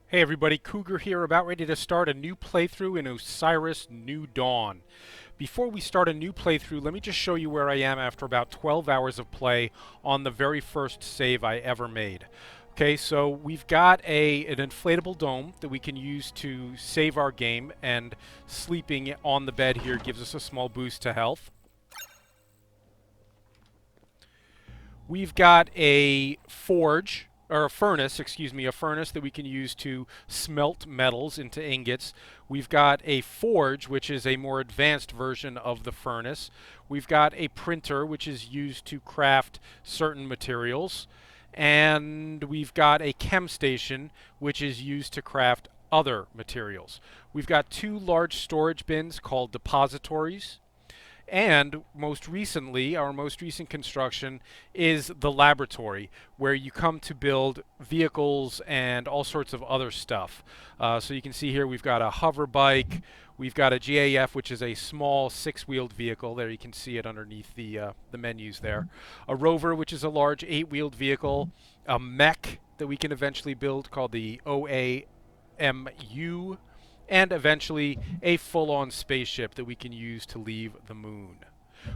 Hey everybody, Cougar here, about ready to start a new playthrough in Osiris New Dawn. Before we start a new playthrough, let me just show you where I am after about 12 hours of play on the very first save I ever made. Okay, so we've got an inflatable dome that we can use to save our game, and sleeping on the bed here gives us a small boost to health. We've got a forge, or a furnace, excuse me, a furnace that we can use to smelt metals into ingots. We've got a forge, which is a more advanced version of the furnace. We've got a printer, which is used to craft certain materials. And we've got a chem station, which is used to craft other materials. We've got two large storage bins called depositories. And most recently, our most recent construction is the laboratory, where you come to build vehicles and all sorts of other stuff. So you can see here we've got a hover bike, we've got a GAF, which is a small six-wheeled vehicle. There you can see it underneath the menus there. A rover, which is a large eight-wheeled vehicle. A mech that we can eventually build called the OAMU, and eventually a full-on spaceship that we can use to leave the moon.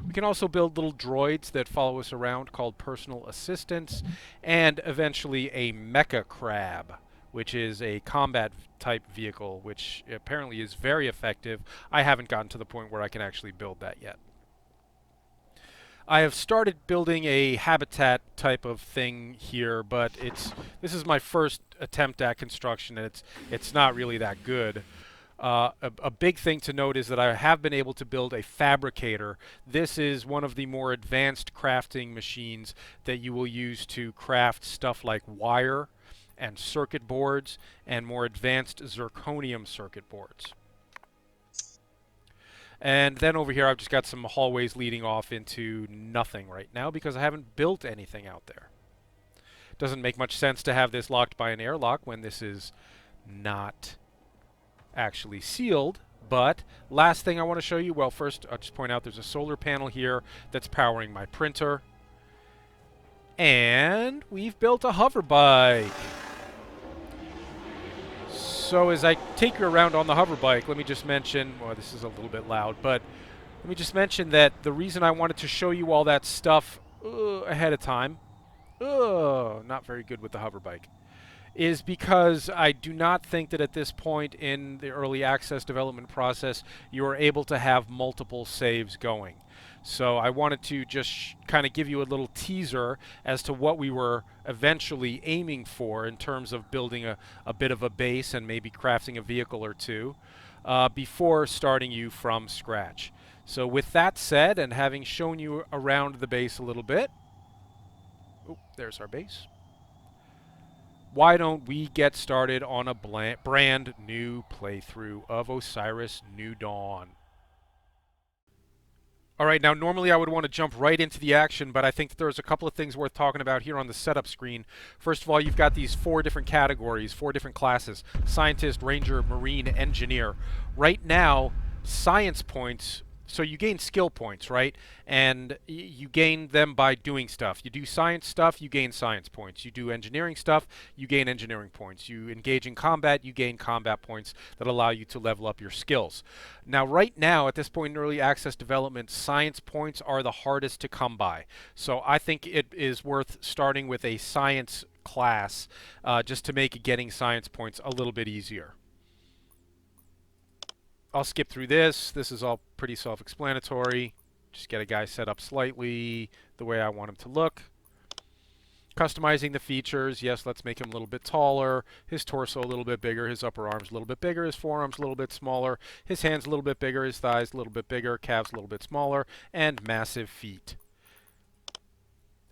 We can also build little droids that follow us around called personal assistants, and eventually a mecha crab, which is a combat type vehicle, which apparently is very effective. I haven't gotten to the point where I can actually build that yet. I have started building a habitat type of thing here, but this is my first attempt at construction, and it's not really that good. A big thing to note is that I have been able to build a fabricator. This is one of the more advanced crafting machines that you will use to craft stuff like wire and circuit boards and more advanced zirconium circuit boards. And then over here I've just got some hallways leading off into nothing right now because I haven't built anything out there. Doesn't make much sense to have this locked by an airlock when this is not actually sealed. But last thing I want to show you, well, first I'll just point out there's a solar panel here that's powering my printer. And we've built a hover bike. So as I take you around on the hover bike, let me just mention, well, this is a little bit loud, but let me just mention that the reason I wanted to show you all that stuff ahead of time, not very good with the hover bike, is because I do not think that at this point in the early access development process you are able to have multiple saves going. So I wanted to just kind of give you a little teaser as to what we were eventually aiming for in terms of building a bit of a base and maybe crafting a vehicle or two before starting you from scratch. So with that said, and having shown you around the base a little bit, oh, there's our base. Why don't we get started on a brand new playthrough of Osiris New Dawn. Alright, now normally I would want to jump right into the action, but I think that there's a couple of things worth talking about here on the setup screen. First of all, you've got these four different categories, four different classes: Scientist, Ranger, Marine, Engineer. Right now, science points, so you gain skill points, right? And you gain them by doing stuff. You do science stuff, you gain science points. You do engineering stuff, you gain engineering points. You engage in combat, you gain combat points that allow you to level up your skills. Now, right now, at this point in early access development, science points are the hardest to come by. So I think it is worth starting with a science class just to make getting science points a little bit easier. I'll skip through this. This is all pretty self-explanatory. Just get a guy set up slightly the way I want him to look. Customizing the features. Yes, let's make him a little bit taller. His torso a little bit bigger. His upper arms a little bit bigger. His forearms a little bit smaller. His hands a little bit bigger. His thighs a little bit bigger. Calves a little bit smaller. And massive feet.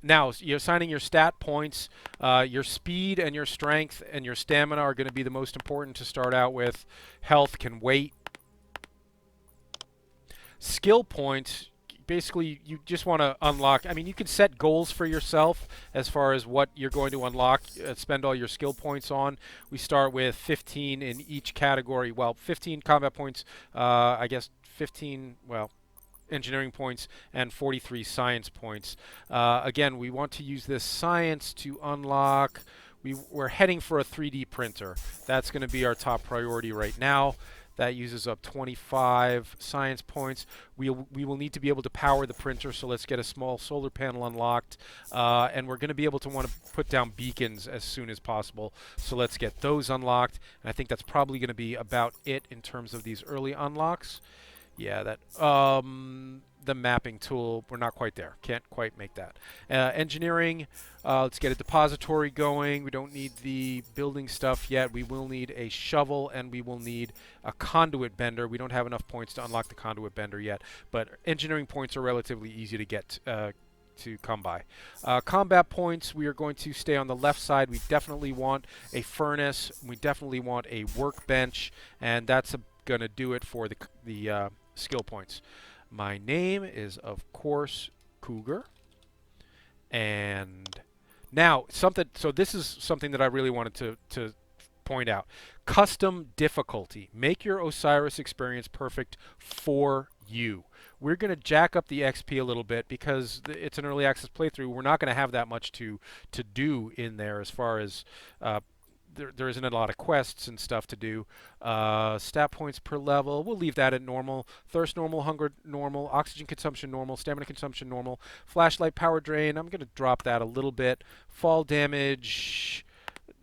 Now, you're assigning your stat points. Your speed and your strength and your stamina are going to be the most important to start out with. Health can wait. Skill points, basically you just want to unlock. I mean, you can set goals for yourself as far as what you're going to unlock, spend all your skill points on. We start with 15 in each category. Well, 15 combat points, I guess 15, well, engineering points, and 43 science points. Again, we want to use this science to unlock. we're heading for a 3D printer. That's going to be our top priority right now. That uses up 25 science points. We will need to be able to power the printer, so let's get a small solar panel unlocked. And we're going to be able to want to put down beacons as soon as possible. So let's get those unlocked. And I think that's probably going to be about it in terms of these early unlocks. Yeah, that the mapping tool, we're not quite there. Can't quite make that. Engineering, let's get a depository going. We don't need the building stuff yet. We will need a shovel, and we will need a conduit bender. We don't have enough points to unlock the conduit bender yet, but engineering points are relatively easy to get to come by. Combat points, we are going to stay on the left side. We definitely want a furnace. We definitely want a workbench, and that's going to do it for the skill points. My name is, of course, Cougar. And now, so this is something that I really wanted to point out. Custom difficulty. Make your Osiris experience perfect for you. We're going to jack up the XP a little bit because it's an early access playthrough. We're not going to have that much to do in there as far as there isn't a lot of quests and stuff to do. Stat points per level, we'll leave that at normal. Thirst normal, hunger normal, oxygen consumption normal, stamina consumption normal. Flashlight power drain, I'm going to drop that a little bit. Fall damage,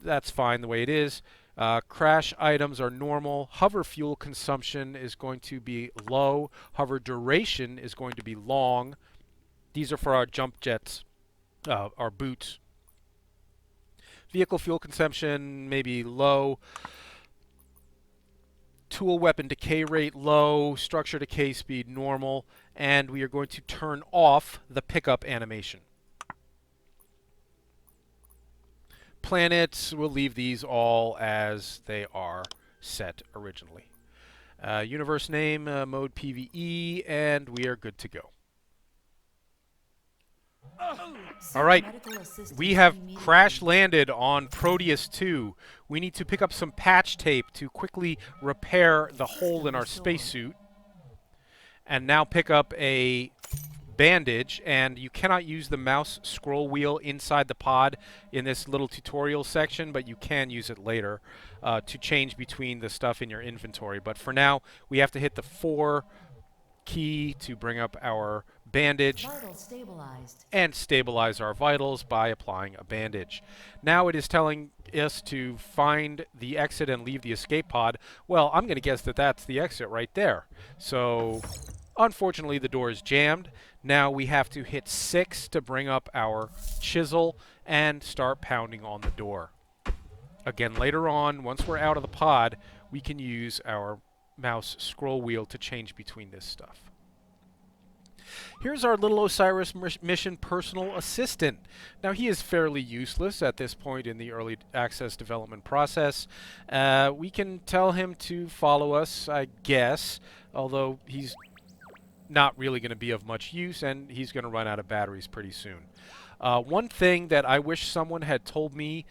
that's fine the way it is. Crash items are normal. Hover fuel consumption is going to be low. Hover duration is going to be long. These are for our jump jets, our boots. Vehicle fuel consumption maybe low. Tool weapon decay rate low. Structure decay speed normal. And we are going to turn off the pickup animation. Planets, we'll leave these all as they are set originally. Universe name, mode PvE, and we are good to go. All right, we have crash landed on Proteus 2. We need to pick up some patch tape to quickly repair the hole in our spacesuit. And now pick up a bandage, and you cannot use the mouse scroll wheel inside the pod in this little tutorial section, but you can use it later to change between the stuff in your inventory. But for now, we have to hit the 4 key to bring up our bandage and stabilize our vitals by applying a bandage. Now it is telling us to find the exit and leave the escape pod. Well, I'm going to guess that that's the exit right there. So unfortunately, the door is jammed. Now we have to hit 6 to bring up our chisel and start pounding on the door. Again, later on, once we're out of the pod, we can use our mouse scroll wheel to change between this stuff. Here's our little Osiris mission personal assistant. Now, he is fairly useless at this point in the early access development process. We can tell him to follow us, I guess, although he's not really going to be of much use, and he's going to run out of batteries pretty soon. One thing that I wish someone had told me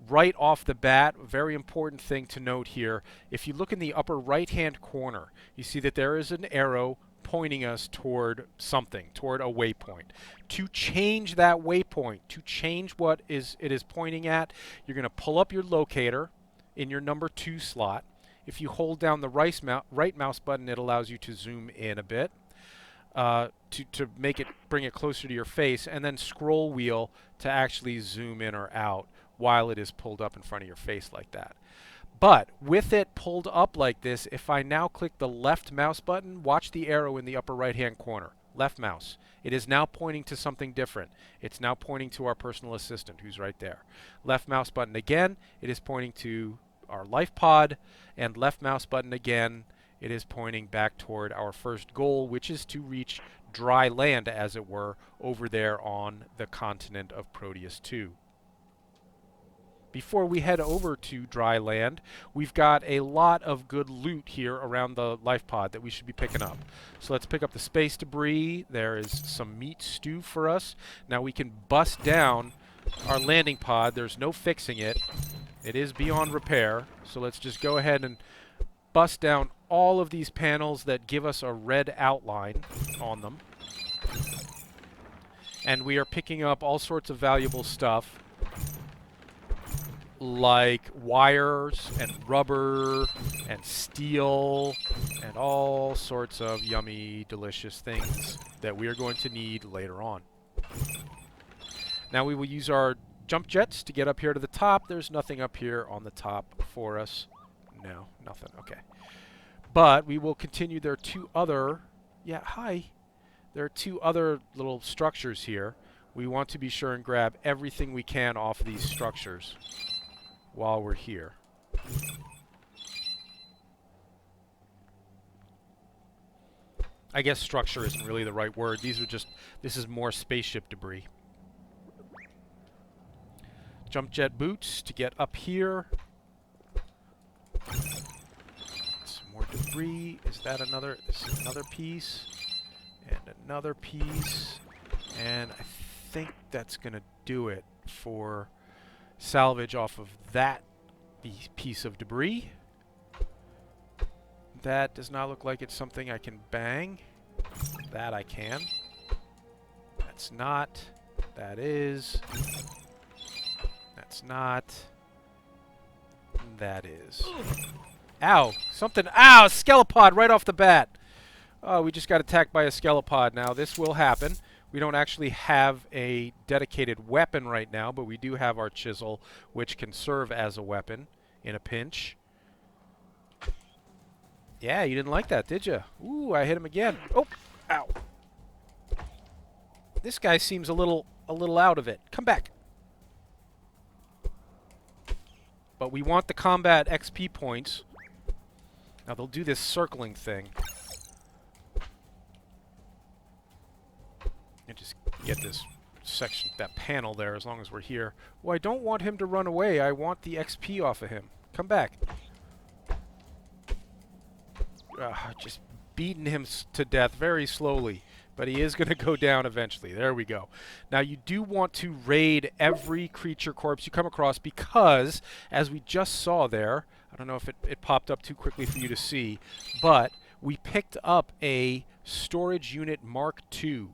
right off the bat, a very important thing to note here, if you look in the upper right-hand corner, you see that there is an arrow pointing us toward something, toward a waypoint. To change that waypoint, to change what it is pointing at, you're going to pull up your locator in your number 2 slot. If you hold down the right mouse button, it allows you to zoom in a bit. To make it, bring it closer to your face, and then scroll wheel to actually zoom in or out while it is pulled up in front of your face like that. But with it pulled up like this, if I now click the left mouse button, watch the arrow in the upper right hand corner. Left mouse. It is now pointing to something different. It's now pointing to our personal assistant who's right there. Left mouse button again, it is pointing to our life pod, and left mouse button again, it is pointing back toward our first goal, which is to reach dry land, as it were, over there on the continent of Proteus 2. Before we head over to dry land, we've got a lot of good loot here around the life pod that we should be picking up. So let's pick up the space debris. There is some meat stew for us. Now we can bust down our landing pod. There's no fixing it. It is beyond repair. So let's just go ahead and bust down all of these panels that give us a red outline on them. And we are picking up all sorts of valuable stuff. like wires and rubber and steel and all sorts of yummy, delicious things that we are going to need later on. Now we will use our jump jets to get up here to the top. There's nothing up here on the top for us. No, nothing. Okay. But we will continue. There are two other... Yeah, hi. There are two other little structures here. We want to be sure and grab everything we can off of these structures while we're here. I guess structure isn't really the right word. These are just... This is more spaceship debris. Jump jet boots to get up here. Some more debris. Is that another? This is another piece. And another piece. And I think that's going to do it for salvage off of that piece of debris. That does not look like it's something I can bang. That I can. That's not. That is. That's not. That is. Ow! Something. Ow! Skelepod right off the bat! Oh, we just got attacked by a skelepod. Now, this will happen. We don't actually have a dedicated weapon right now, but we do have our chisel, which can serve as a weapon in a pinch. Yeah, you didn't like that, did you? Ooh, I hit him again. Oh! Ow! This guy seems a little out of it. Come back! But we want the combat XP points. Now they'll do this circling thing. And just get this section, that panel there, as long as we're here. Well, I don't want him to run away. I want the XP off of him. Come back. Just beating him to death very slowly. But he is going to go down eventually. There we go. Now, you do want to raid every creature corpse you come across because, as we just saw there, I don't know if it popped up too quickly for you to see, but we picked up a storage unit Mark II.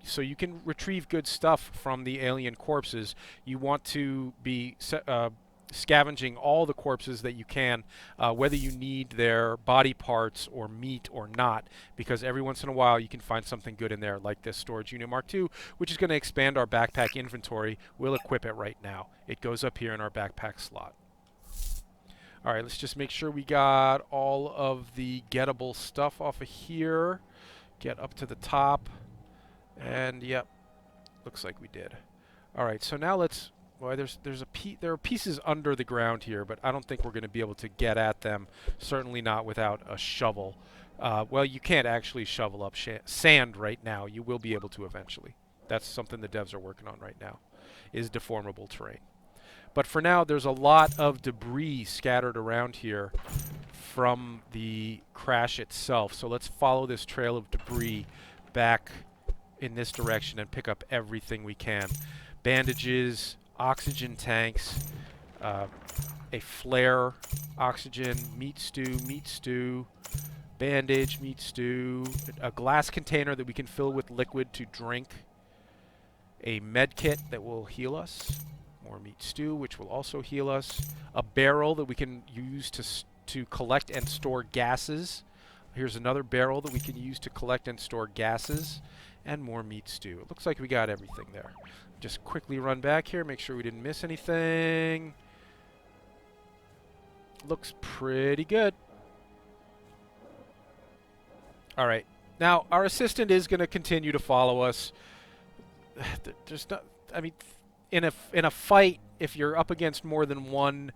So you can retrieve good stuff from the alien corpses. You want to be... scavenging all the corpses that you can, whether you need their body parts or meat or not, because every once in a while you can find something good in there, like this storage unit Mark II, which is going to expand our backpack inventory. We'll equip it right now. It goes up here in our backpack slot. Alright, let's just make sure we got all of the gettable stuff off of here. Get up to the top. And, yep, looks like we did. Alright, so now let's... Well, there are pieces under the ground here, but I don't think we're going to be able to get at them. Certainly not without a shovel. Well, you can't actually shovel up sand right now. You will be able to eventually. That's something the devs are working on right now, is deformable terrain. But for now, there's a lot of debris scattered around here from the crash itself. So let's follow this trail of debris back in this direction and pick up everything we can. Bandages, oxygen tanks, a flare, oxygen, meat stew, bandage, meat stew, a glass container that we can fill with liquid to drink, a med kit that will heal us, more meat stew, which will also heal us, a barrel that we can use to collect and store gases. Here's another barrel that we can use to collect and store gases, and more meat stew. It looks like we got everything there. Just quickly run back here, make sure we didn't miss anything. Looks pretty good. Alright, now our assistant is going to continue to follow us. There's not, I mean, in a fight, if you're up against more than one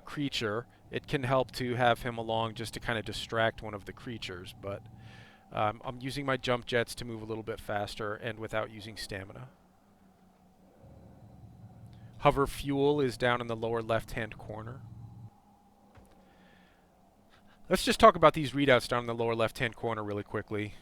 creature, it can help to have him along just to kind of distract one of the creatures, but I'm using my jump jets to move a little bit faster and without using stamina. Hover fuel is down in the lower left-hand corner. Let's just talk about these readouts down in the lower left-hand corner really quickly.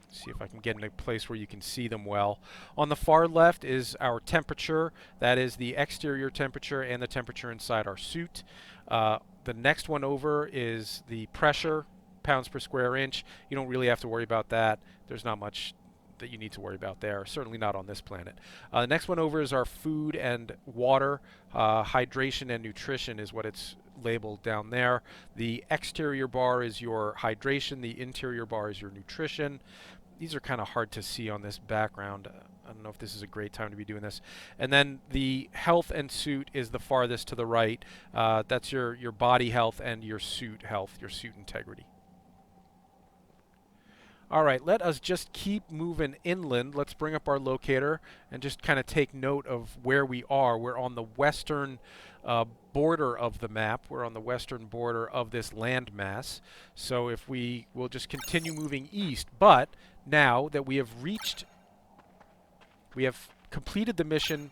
See if I can get in a place where you can see them well. On the far left is our temperature. That is the exterior temperature and the temperature inside our suit. The next one over is the pressure, pounds per square inch. You don't really have to worry about that. There's not much that you need to worry about there. Certainly not on this planet. The next one over is our food and water. Hydration and nutrition is what it's labeled down there. The exterior bar is your hydration. The interior bar is your nutrition. These are kind of hard to see on this background. I don't know if this is a great time to be doing this. And then the health and suit is the farthest to the right. That's your body health and your suit health, your suit integrity. All right, let us just keep moving inland. Let's bring up our locator and just kind of take note of where we are. We're on the western border of the map. We're on the western border of this landmass. So if we'll just continue moving east. But now that we have completed the mission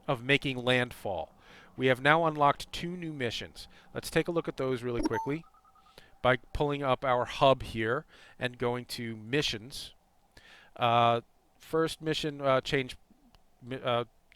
of making landfall. We have now unlocked 2 new missions. Let's take a look at those really quickly by pulling up our hub here and going to missions. First mission, change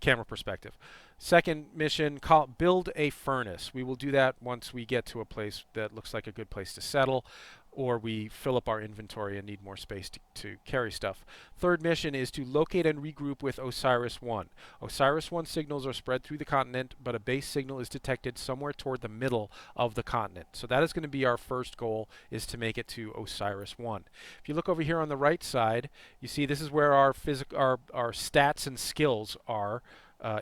camera perspective. Second mission, build a furnace. We will do that once we get to a place that looks like a good place to settle, or we fill up our inventory and need more space to carry stuff. Third mission is to locate and regroup with Osiris-1. Osiris-1 signals are spread through the continent, but a base signal is detected somewhere toward the middle of the continent. So that is going to be our first goal, is to make it to Osiris-1. If you look over here on the right side, you see this is where our stats and skills are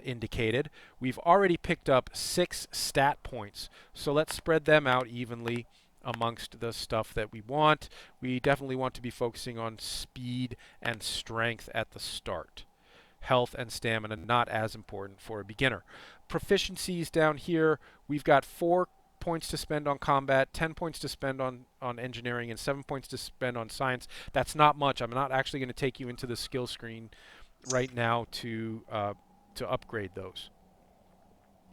indicated. We've already picked up 6 stat points, so let's spread them out evenly amongst the stuff that we want. We definitely want to be focusing on speed and strength at the start. Health and stamina, not as important for a beginner. Proficiencies down here, we've got 4 points to spend on combat, 10 points to spend on engineering, and 7 points to spend on science. That's not much. I'm not actually going to take you into the skill screen right now to upgrade those.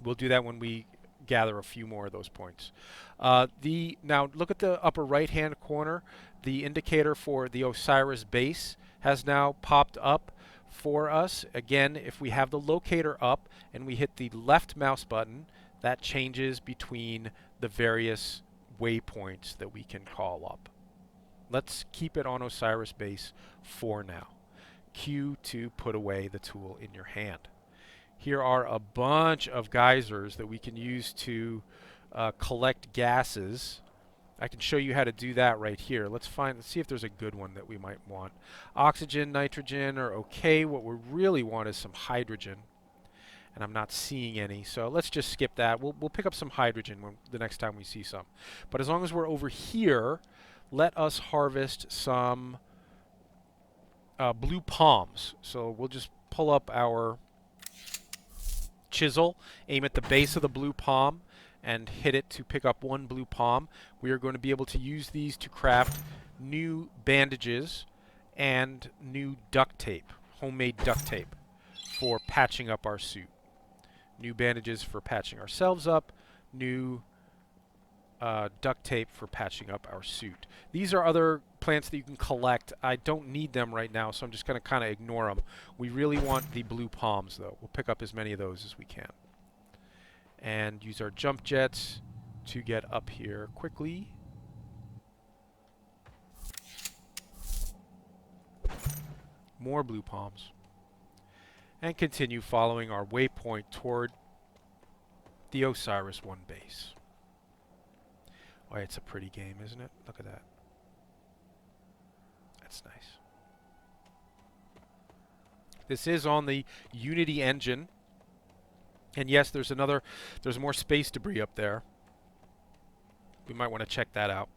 We'll do that when we gather a few more of those points. Now look at the upper right hand corner. The indicator for the Osiris base has now popped up for us. Again, if we have the locator up and we hit the left mouse button, that changes between the various waypoints that we can call up. Let's keep it on Osiris base for now. Q to put away the tool in your hand. Here are a bunch of geysers that we can use to collect gases. I can show you how to do that right here. Let's see if there's a good one that we might want. Oxygen, nitrogen are okay. What we really want is some hydrogen, and I'm not seeing any, so let's just skip that. We'll pick up some hydrogen the next time we see some. But as long as we're over here, let us harvest some blue palms. So we'll just pull up our chisel, aim at the base of the blue palm, and hit it to pick up 1 blue palm. We are going to be able to use these to craft new bandages and new duct tape, homemade duct tape, for patching up our suit. New bandages for patching ourselves up, new duct tape for patching up our suit. These are other plants that you can collect. I don't need them right now, so I'm just going to kind of ignore them. We really want the blue palms, though. We'll pick up as many of those as we can. And use our jump jets to get up here quickly. More blue palms. And continue following our waypoint toward the Osiris-1 base. Oh, it's a pretty game, isn't it? Look at that. That's nice. This is on the Unity engine. And yes, there's more space debris up there. We might want to check that out.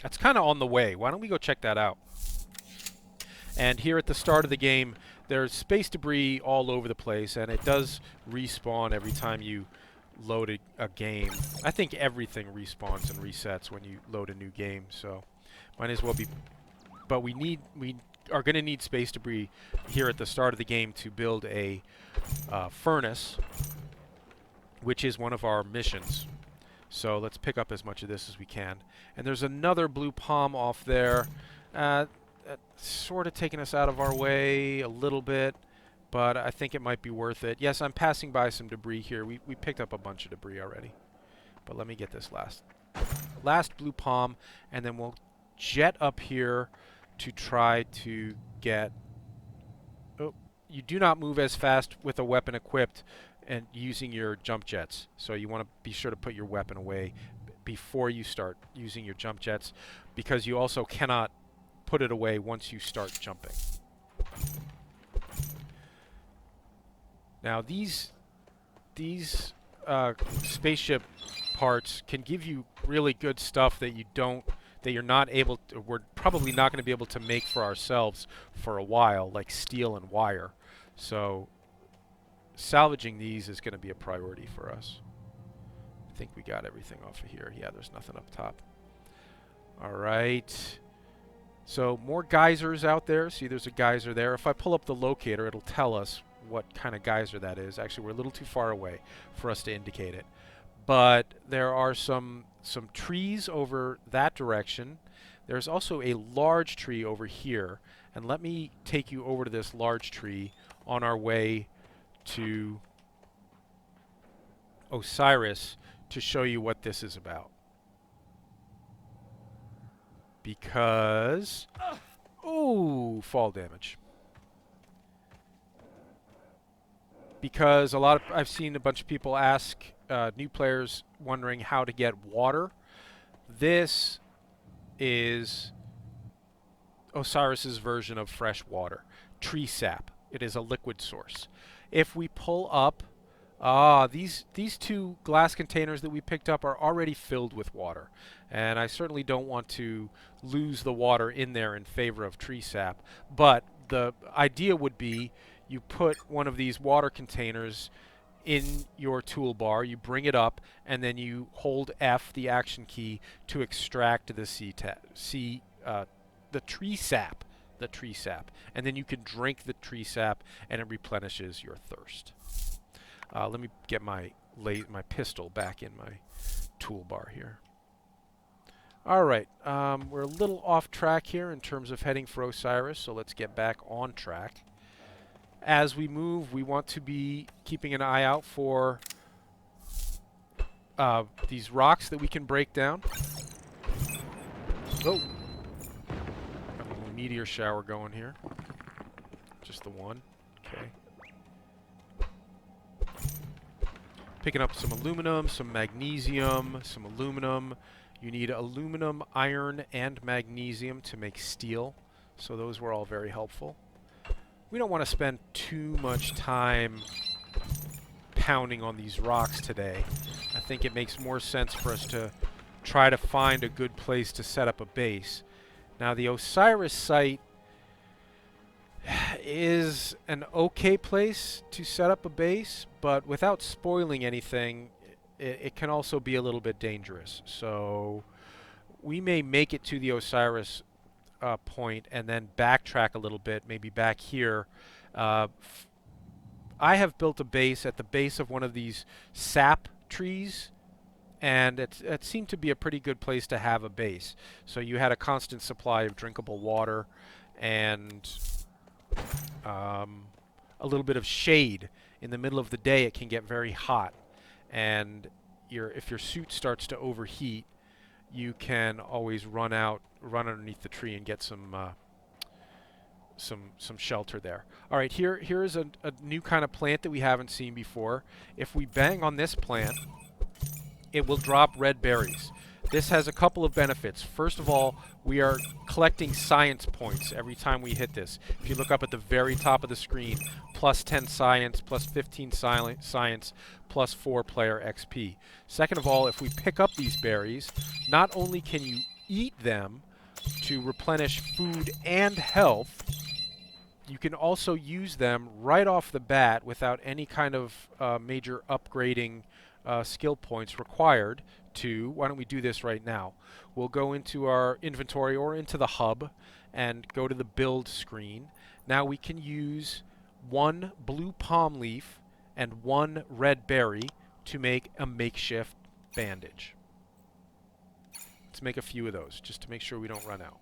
That's kind of on the way. Why don't we go check that out? And here at the start of the game, there's space debris all over the place, and it does respawn every time you load a game. I think everything respawns and resets when you load a new game, so might as well be. But we are going to need space debris here at the start of the game to build a furnace, which is one of our missions. So let's pick up as much of this as we can. And there's another blue palm off there. Sort of taking us out of our way a little bit, but I think it might be worth it. Yes, I'm passing by some debris here. We picked up a bunch of debris already. But let me get this last blue palm, and then we'll jet up here to try to get... Oh, you do not move as fast with a weapon equipped and using your jump jets. So you want to be sure to put your weapon away before you start using your jump jets, because you also cannot put it away once you start jumping. Now these spaceship parts can give you really good stuff that you're not able to, we're probably not going to be able to make for ourselves for a while, like steel and wire. So salvaging these is going to be a priority for us. I think we got everything off of here. Yeah, there's nothing up top. All right. So more geysers out there. See, there's a geyser there. If I pull up the locator, it'll tell us what kind of geyser that is. Actually, we're a little too far away for us to indicate it. But there are some trees over that direction. There's also a large tree over here. And let me take you over to this large tree on our way to Osiris to show you what this is about. Because... ooh, fall damage. Because I've seen a bunch of people ask new players wondering how to get water. This is Osiris's version of fresh water. Tree sap. It is a liquid source. If we pull up, these two glass containers that we picked up are already filled with water. And I certainly don't want to lose the water in there in favor of tree sap. But the idea would be you put one of these water containers in your toolbar, you bring it up, and then you hold F, the action key, to extract the tree sap. The tree sap. And then you can drink the tree sap, and it replenishes your thirst. Let me get my pistol back in my toolbar here. All right, we're a little off track here in terms of heading for Osiris, so let's get back on track. As we move, we want to be keeping an eye out for these rocks that we can break down. Oh! Got a little meteor shower going here. Just the one. Okay. Picking up some aluminum, some magnesium, some aluminum. You need aluminum, iron, and magnesium to make steel. So those were all very helpful. We don't want to spend too much time pounding on these rocks today. I think it makes more sense for us to try to find a good place to set up a base. Now the Osiris site is an okay place to set up a base, but without spoiling anything, it can also be a little bit dangerous. So we may make it to the Osiris point and then backtrack a little bit, maybe back here. I have built a base at the base of one of these sap trees, and it seemed to be a pretty good place to have a base. So you had a constant supply of drinkable water and a little bit of shade. In the middle of the day, it can get very hot, and if your suit starts to overheat, you can always run underneath the tree and get some shelter there. All right, here is a new kind of plant that we haven't seen before. If we bang on this plant, it will drop red berries. This has a couple of benefits. First of all, we are collecting science points every time we hit this. If you look up at the very top of the screen, plus 10 science, plus 15 science, plus 4 player XP. Second of all, if we pick up these berries, not only can you eat them to replenish food and health, you can also use them right off the bat without any kind of major upgrading skill points required to... Why don't we do this right now? We'll go into our inventory or into the hub and go to the build screen. Now we can use 1 blue palm leaf and 1 red berry to make a makeshift bandage. Let's make a few of those just to make sure we don't run out.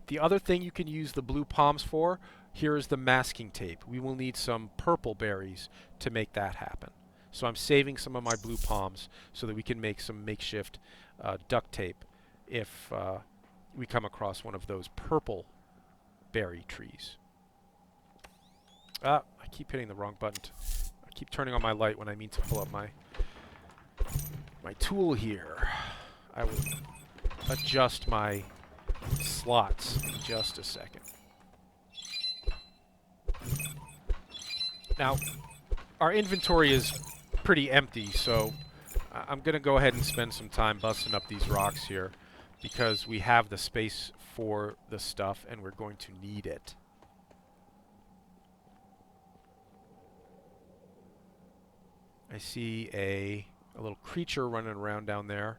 The other thing you can use the blue palms for, here is the masking tape. We will need some purple berries to make that happen. So I'm saving some of my blue palms so that we can make some makeshift duct tape if we come across one of those purple berry trees. I keep hitting the wrong button. I keep turning on my light when I mean to pull up my tool here. I will adjust my slots in just a second. Now, our inventory is pretty empty, so I'm going to go ahead and spend some time busting up these rocks here because we have the space for the stuff and we're going to need it. I see a little creature running around down there.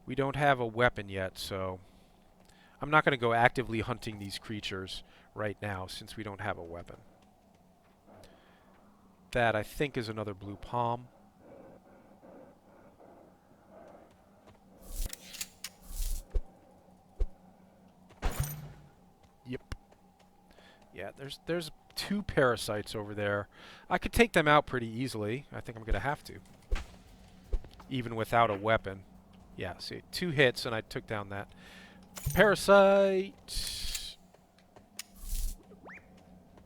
We don't have a weapon yet, so I'm not going to go actively hunting these creatures right now since we don't have a weapon. That, I think, is another blue palm. Yep. Yeah, there's 2 parasites over there. I could take them out pretty easily. I think I'm going to have to. Even without a weapon. Yeah, see, 2 hits and I took down that parasite.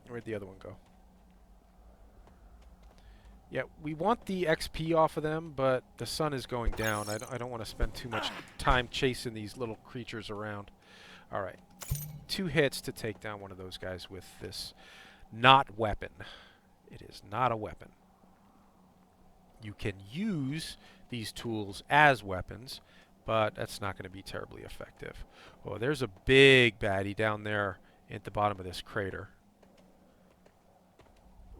Where'd the other one go? Yeah, we want the XP off of them, but the sun is going down. I don't want to spend too much time chasing these little creatures around. Alright. 2 hits to take down one of those guys with this not weapon. It is not a weapon. You can use these tools as weapons, but that's not going to be terribly effective. Oh, there's a big baddie down there at the bottom of this crater.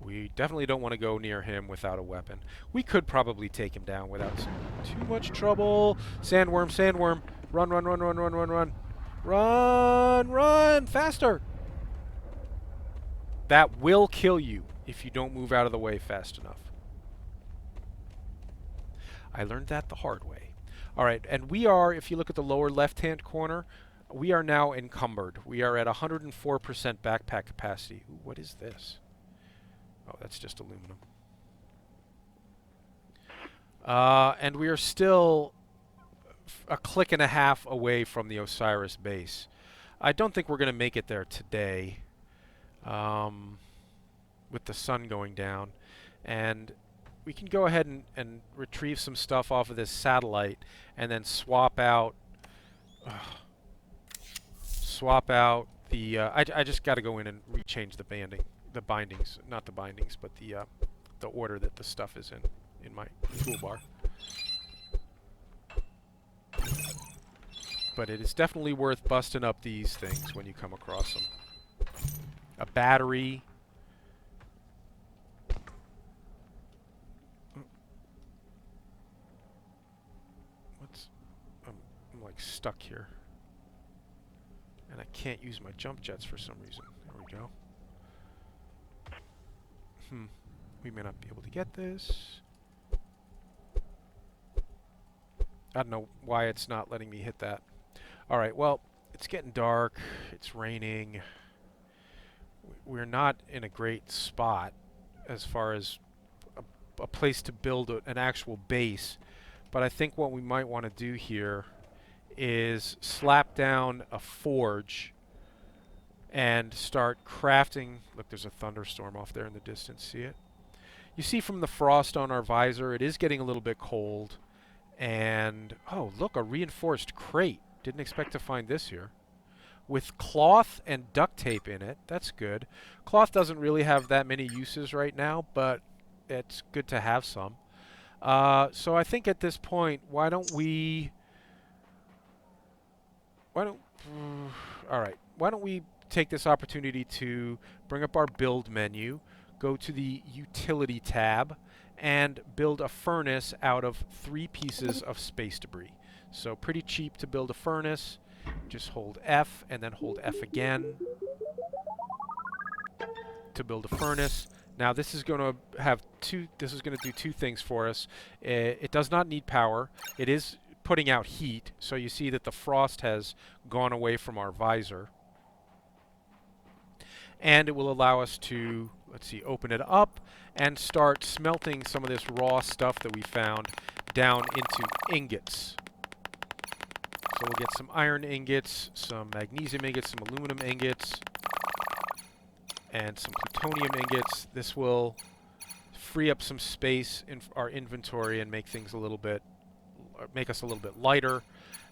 We definitely don't want to go near him without a weapon. We could probably take him down without too much trouble. Sandworm, sandworm. Run, run, run, run, run, run, run. Run, run, faster. That will kill you if you don't move out of the way fast enough. I learned that the hard way. All right, and we are, if you look at the lower left-hand corner, we are now encumbered. We are at 104% backpack capacity. Ooh, what is this? Oh, that's just aluminum. And we are still a click and a half away from the Osiris base. I don't think we're going to make it there today with the sun going down. And we can go ahead and retrieve some stuff off of this satellite and then swap out the... I just got to go in and rechange the bindings, not the bindings, but the order that the stuff is in my toolbar. But it is definitely worth busting up these things when you come across them. A battery. I'm like stuck here. And I can't use my jump jets for some reason. There we go. We may not be able to get this. I don't know why it's not letting me hit that. Alright, well, it's getting dark. It's raining. We're not in a great spot as far as a place to build an actual base. But I think what we might want to do here is slap down a forge and start crafting. Look, there's a thunderstorm off there in the distance. See it? You see from the frost on our visor, it is getting a little bit cold. And, oh, look, a reinforced crate. Didn't expect to find this here. With cloth and duct tape in it. That's good. Cloth doesn't really have that many uses right now, but it's good to have some. So I think at this point, why don't we take this opportunity to bring up our build menu, go to the utility tab, and build a furnace out of 3 pieces of space debris. So pretty cheap to build a furnace. Just hold F and then hold F again to build a furnace. Now this is going to have this is going to do 2 things for us. It does not need power. It is putting out heat, so you see that the frost has gone away from our visor. And it will allow us to, let's see, open it up and start smelting some of this raw stuff that we found down into ingots. we'll get some iron ingots, some magnesium ingots, some aluminum ingots, and some plutonium ingots. This will free up some space in our inventory and make things a little bit, make us a little bit lighter.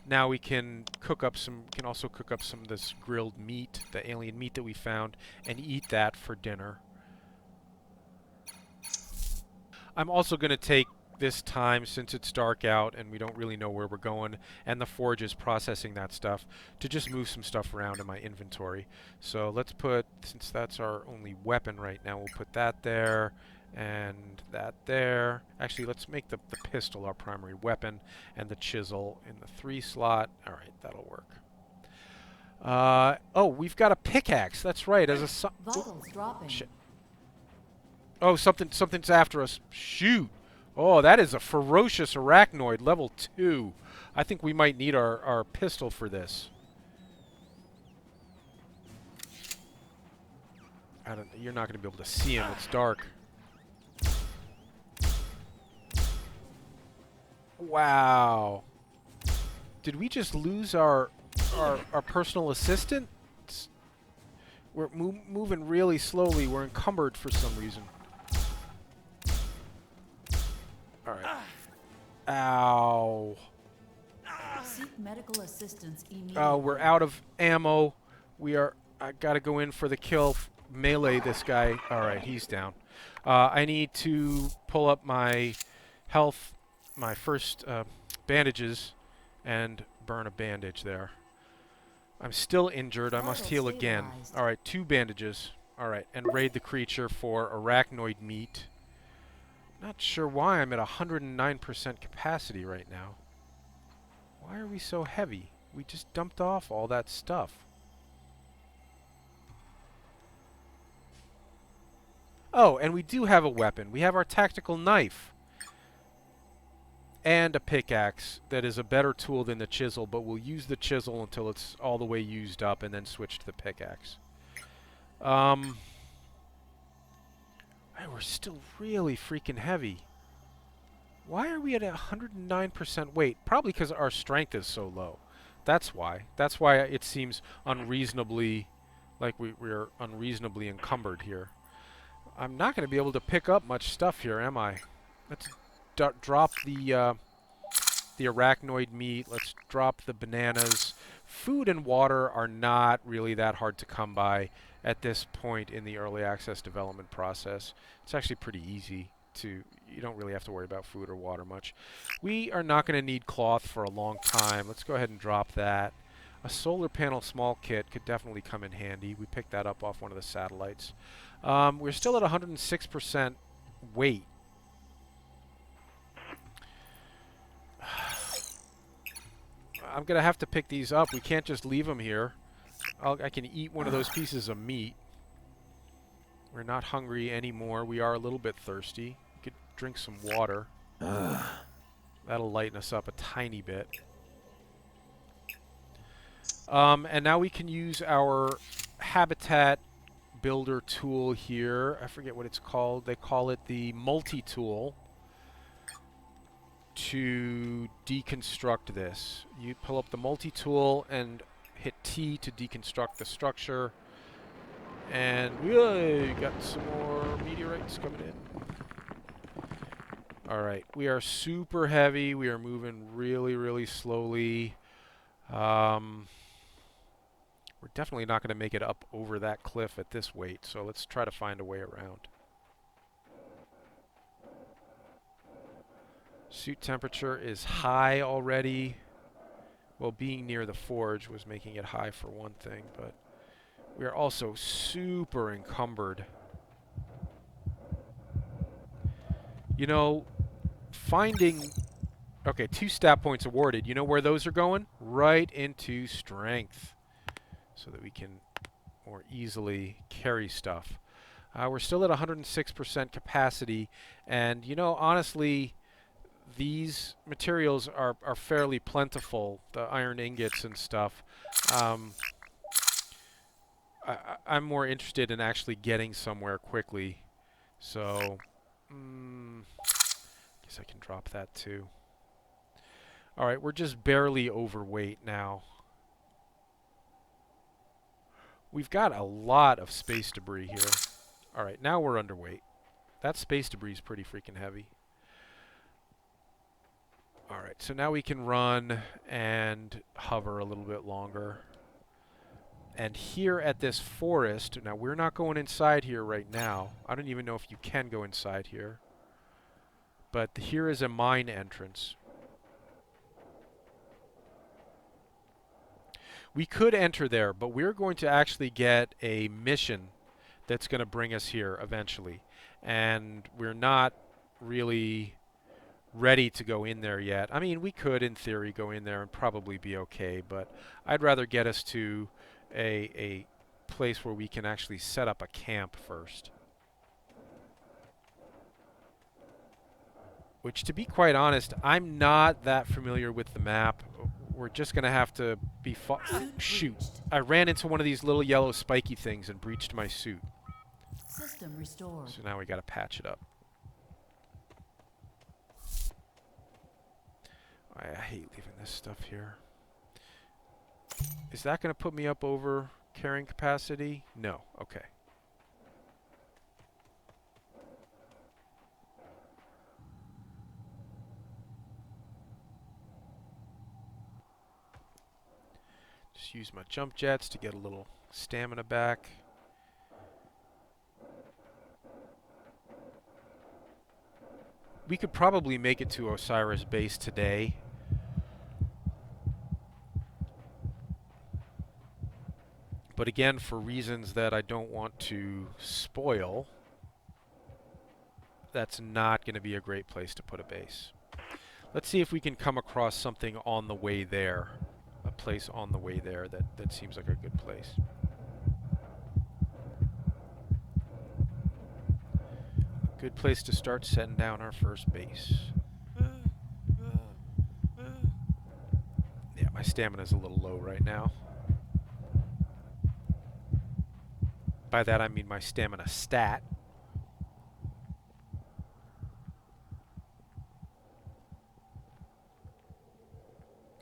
Now we can cook up some, can also cook up some of this grilled meat, the alien meat that we found, and eat that for dinner. I'm also going to take this time, since it's dark out and we don't really know where we're going, and the forge is processing that stuff, to just move some stuff around in my inventory. So let's put, since that's our only weapon right now, we'll put that there, and that there. Actually, let's make the pistol our primary weapon, and the chisel in the 3 slot. Alright, that'll work. Oh, we've got a pickaxe, that's right, as a Vitals dropping. Shit. Oh, something's after us. Shoot! Oh, that is a ferocious arachnoid, level 2. I think we might need our pistol for this. You're not going to be able to see him, it's dark. Wow. Did we just lose our personal assistant? We're moving really slowly. We're encumbered for some reason. Alright. Ow. Seek medical assistance immediately. Oh, we're out of ammo. I gotta go in for the kill. Melee this guy. Alright, he's down. I need to pull up my health, my first bandages, and burn a bandage there. I'm still injured. I must heal again. Alright, 2 bandages. Alright, and raid the creature for arachnoid meat. Not sure why I'm at 109% capacity right now. Why are we so heavy? We just dumped off all that stuff. Oh, and we do have a weapon. We have our tactical knife. And a pickaxe that is a better tool than the chisel, but we'll use the chisel until it's all the way used up and then switch to the pickaxe. We're still really freaking heavy. Why are we at 109% weight? Probably because our strength is so low. That's why. That's why it seems unreasonably, like we're unreasonably encumbered here. I'm not going to be able to pick up much stuff here, am I? Let's drop the arachnoid meat. Let's drop the bananas. Food and water are not really that hard to come by at this point in the early access development process. It's actually pretty easy to, you don't really have to worry about food or water much. We are not going to need cloth for a long time. Let's go ahead and drop that. A solar panel small kit could definitely come in handy. We picked that up off one of the satellites. We're still at 106% weight. I'm going to have to pick these up. We can't just leave them here. I can eat one of those pieces of meat. We're not hungry anymore. We are a little bit thirsty. We could drink some water. That'll lighten us up a tiny bit. And now we can use our habitat builder tool here. I forget what it's called. They call it the multi-tool. To deconstruct this. You pull up the multi-tool and hit T to deconstruct the structure. And we got some more meteorites coming in. Alright, we are super heavy. We are moving really, really slowly. We're definitely not going to make it up over that cliff at this weight, so let's try to find a way around. Suit temperature is high already. Well, being near the forge was making it high for one thing, but we are also super encumbered. You know, finding... Okay, 2 stat points awarded. You know where those are going? Right into strength, so that we can more easily carry stuff. We're still at 106% capacity, and you know, honestly, these materials are fairly plentiful, the iron ingots and stuff. I'm more interested in actually getting somewhere quickly, so guess I can drop that too. Alright, we're just barely overweight now. We've got a lot of space debris here. Alright, now we're underweight. That space debris is pretty freaking heavy. Alright, so now we can run and hover a little bit longer. And here at this forest, now we're not going inside here right now. I don't even know if you can go inside here. But here is a mine entrance. We could enter there, but we're going to actually get a mission that's going to bring us here eventually. And we're not really ready to go in there yet. I mean, we could, in theory, go in there and probably be okay, but I'd rather get us to a place where we can actually set up a camp first. Which, to be quite honest, I'm not that familiar with the map. We're just going to have to be... Shoot. I ran into one of these little yellow spiky things and breached my suit. System restored. So now we got to patch it up. I hate leaving this stuff here. Is that going to put me up over carrying capacity? No. Okay. Just use my jump jets to get a little stamina back. We could probably make it to Osiris base today. But again, for reasons that I don't want to spoil, that's not going to be a great place to put a base. Let's see if we can come across something on the way there. A place on the way there that seems like a good place. A good place to start setting down our first base. Yeah, my stamina's a little low right now. By that I mean my stamina stat.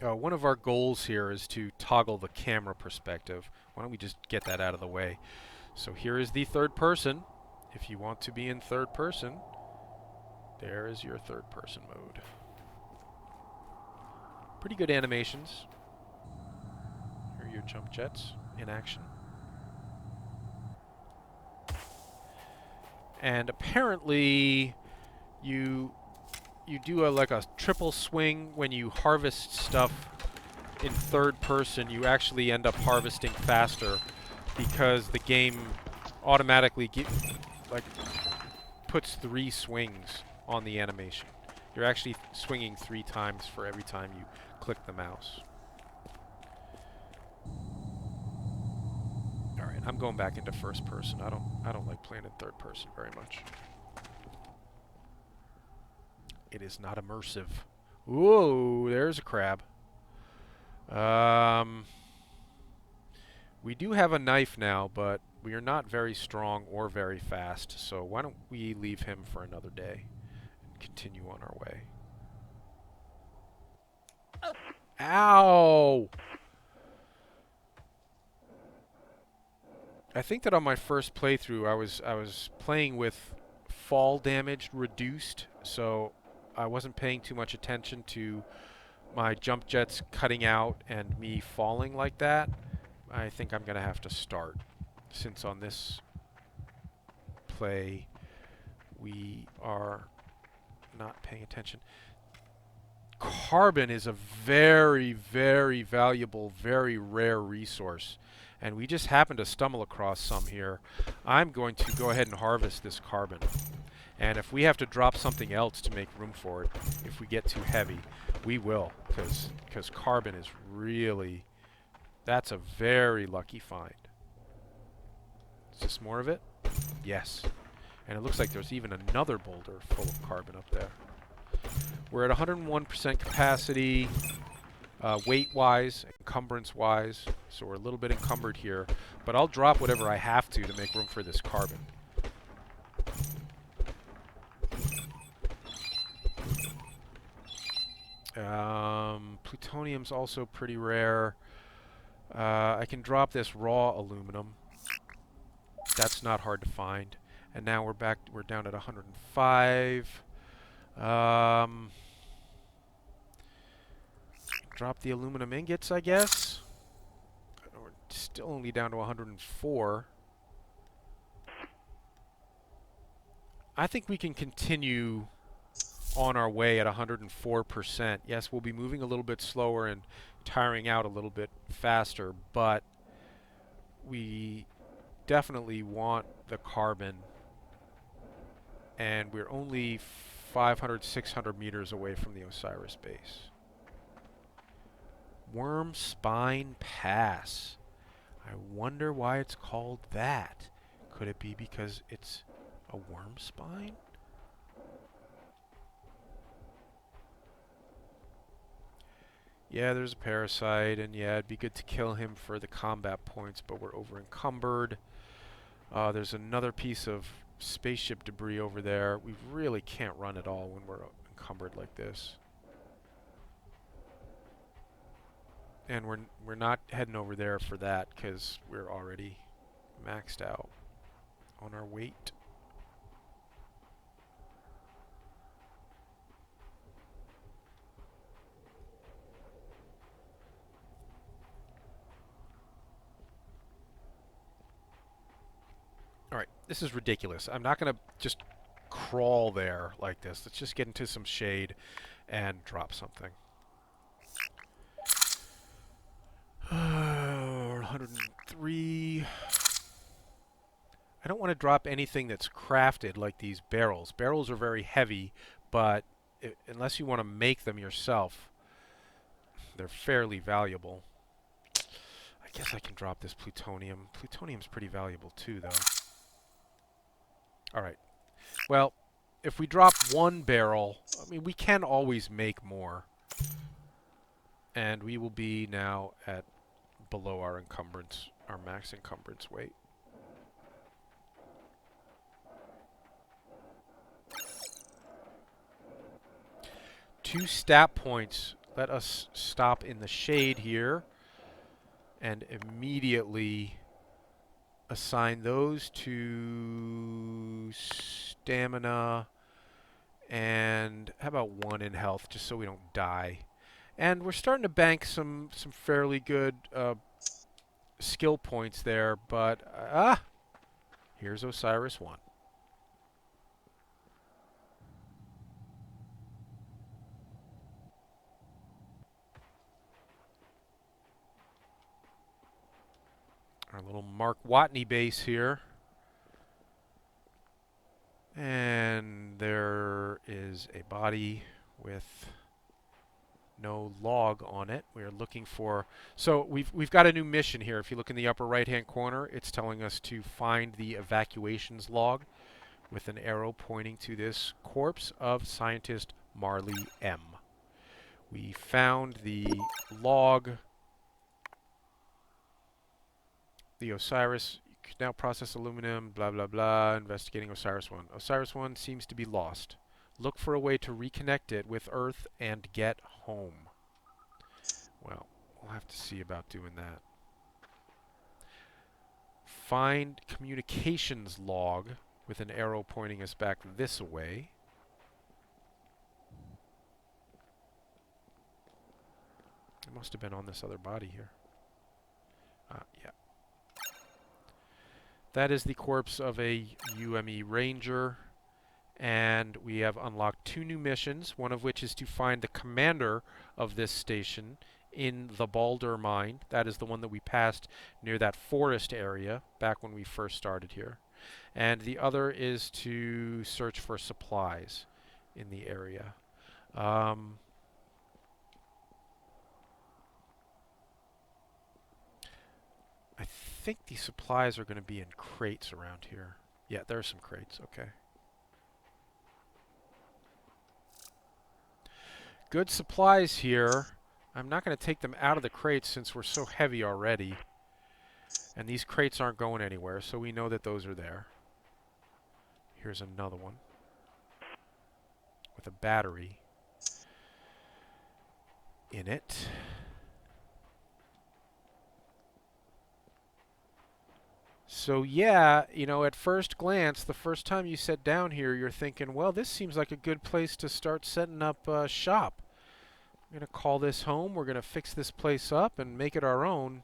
One of our goals here is to toggle the camera perspective. Why don't we just get that out of the way? So here is the third person. If you want to be in third person, there is your third person mode. Pretty good animations. Here are your jump jets in action. And apparently you do like a triple swing when you harvest stuff in third person. You actually end up harvesting faster because the game automatically puts 3 swings on the animation. You're actually swinging 3 times for every time you click the mouse. All right, I'm going back into first person. I don't like playing in third person very much. It is not immersive. Whoa, there's a crab. We do have a knife now, but we are not very strong or very fast, so why don't we leave him for another day and continue on our way. Ow! I think that on my first playthrough I was playing with fall damage reduced, so I wasn't paying too much attention to my jump jets cutting out and me falling like that. I think I'm going to have to start, since on this play we are not paying attention. Carbon is a very, very valuable, very rare resource, and we just happen to stumble across some here. I'm going to go ahead and harvest this carbon. And if we have to drop something else to make room for it, if we get too heavy, we will, because carbon is really, that's a very lucky find. Is this more of it? Yes. And it looks like there's even another boulder full of carbon up there. We're at 101% capacity, weight-wise, encumbrance-wise, so we're a little bit encumbered here. But I'll drop whatever I have to make room for this carbon. Plutonium's also pretty rare. I can drop this raw aluminum. That's not hard to find. And now we're down at 105. Drop the aluminum ingots, I guess. We're still only down to 104. I think we can continue on our way at 104%. Yes, we'll be moving a little bit slower and tiring out a little bit faster, but we definitely want the carbon, and we're only 500, 600 meters away from the Osiris base. Worm Spine Pass. I wonder why it's called that. Could it be because it's a worm spine? Yeah, there's a parasite, and yeah, it'd be good to kill him for the combat points, but we're over encumbered. There's another piece of spaceship debris over there. We really can't run at all when we're encumbered like this. And we're not heading over there for that because we're already maxed out on our weight. Alright, this is ridiculous. I'm not going to just crawl there like this. Let's just get into some shade and drop something. 103. I don't want to drop anything that's crafted like these barrels. Barrels are very heavy, but unless you want to make them yourself, they're fairly valuable. I guess I can drop this plutonium. Plutonium's pretty valuable too, though. Alright. Well, if we drop one barrel, I mean, we can always make more. And we will be now at below our encumbrance, our max encumbrance weight. Two stat points. Let us stop in the shade here and immediately assign those to stamina and how about one in health, just so we don't die. And we're starting to bank some fairly good skill points there, but here's Osiris 1. Our little Mark Watney base here. And there is a body with no log on it. We are looking for... So we've got a new mission here. If you look in the upper right-hand corner, it's telling us to find the evacuations log with an arrow pointing to this corpse of scientist Marley M. We found the log. The Osiris can now process aluminum, blah, blah, blah, investigating Osiris 1. Osiris 1 seems to be lost. Look for a way to reconnect it with Earth and get home. Well, we'll have to see about doing that. Find communications log with an arrow pointing us back this way. It must have been on this other body here. Yeah. That is the corpse of a UME Ranger, and we have unlocked 2 new missions, one of which is to find the commander of this station in the Balder mine. That is the one that we passed near that forest area back when we first started here. And the other is to search for supplies in the area. I think the supplies are going to be in crates around here. Yeah, there are some crates. Okay. Good supplies here. I'm not going to take them out of the crates since we're so heavy already. And these crates aren't going anywhere, so we know that those are there. Here's another one with a battery. in it. So yeah, you know, at first glance, the first time you sit down here, you're thinking, well, this seems like a good place to start setting up shop. We're going to call this home. We're going to fix this place up and make it our own.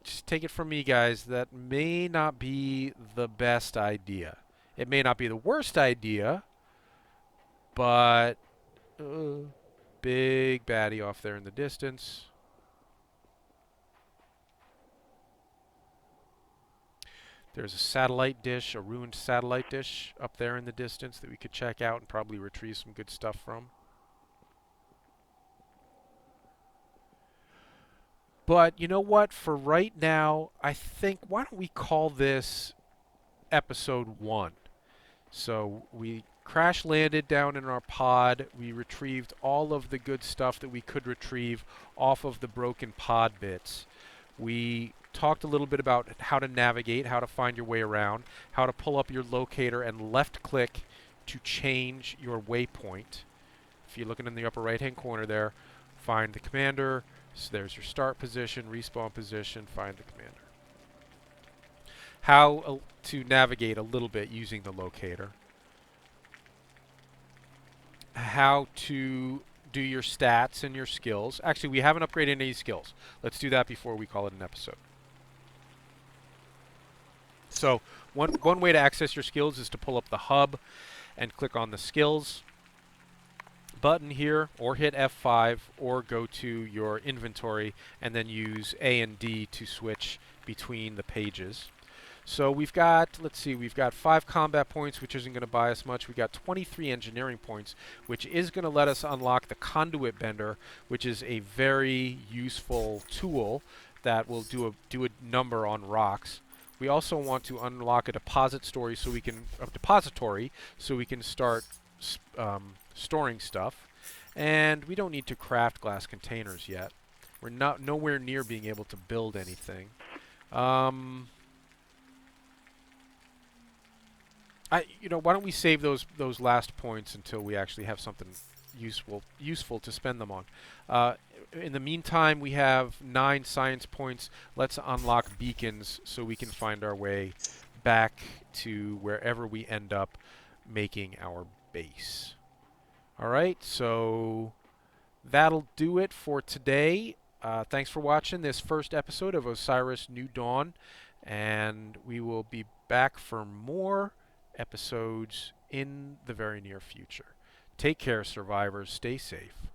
Just take it from me, guys. That may not be the best idea. It may not be the worst idea, but big baddie off there in the distance. There's a satellite dish, a ruined satellite dish up there in the distance that we could check out and probably retrieve some good stuff from. But you know what? For right now, I think, why don't we call this episode 1? So we crash landed down in our pod. We retrieved all of the good stuff that we could retrieve off of the broken pod bits. We talked a little bit about how to navigate, how to find your way around, how to pull up your locator and left click to change your waypoint. If you're looking in the upper right hand corner there, find the commander. So there's your start position, respawn position, find the commander. How to navigate a little bit using the locator. How to do your stats and your skills. Actually, we haven't upgraded any skills. Let's do that before we call it an episode. So one way to access your skills is to pull up the hub and click on the skills button here, or hit F5, or go to your inventory and then use A and D to switch between the pages. So we've got, let's see, we've got 5 combat points, which isn't going to buy us much. We've got 23 engineering points, which is going to let us unlock the conduit bender, which is a very useful tool that will do a number on rocks. We also want to unlock a depository so we can start storing stuff. And we don't need to craft glass containers yet. We're nowhere near being able to build anything. Why don't we save those last points until we actually have something useful to spend them on. In the meantime, we have 9 science points. Let's unlock beacons so we can find our way back to wherever we end up making our base. All right, so that'll do it for today. Thanks for watching this first episode of Osiris New Dawn, and we will be back for more episodes in the very near future. Take care, survivors. Stay safe.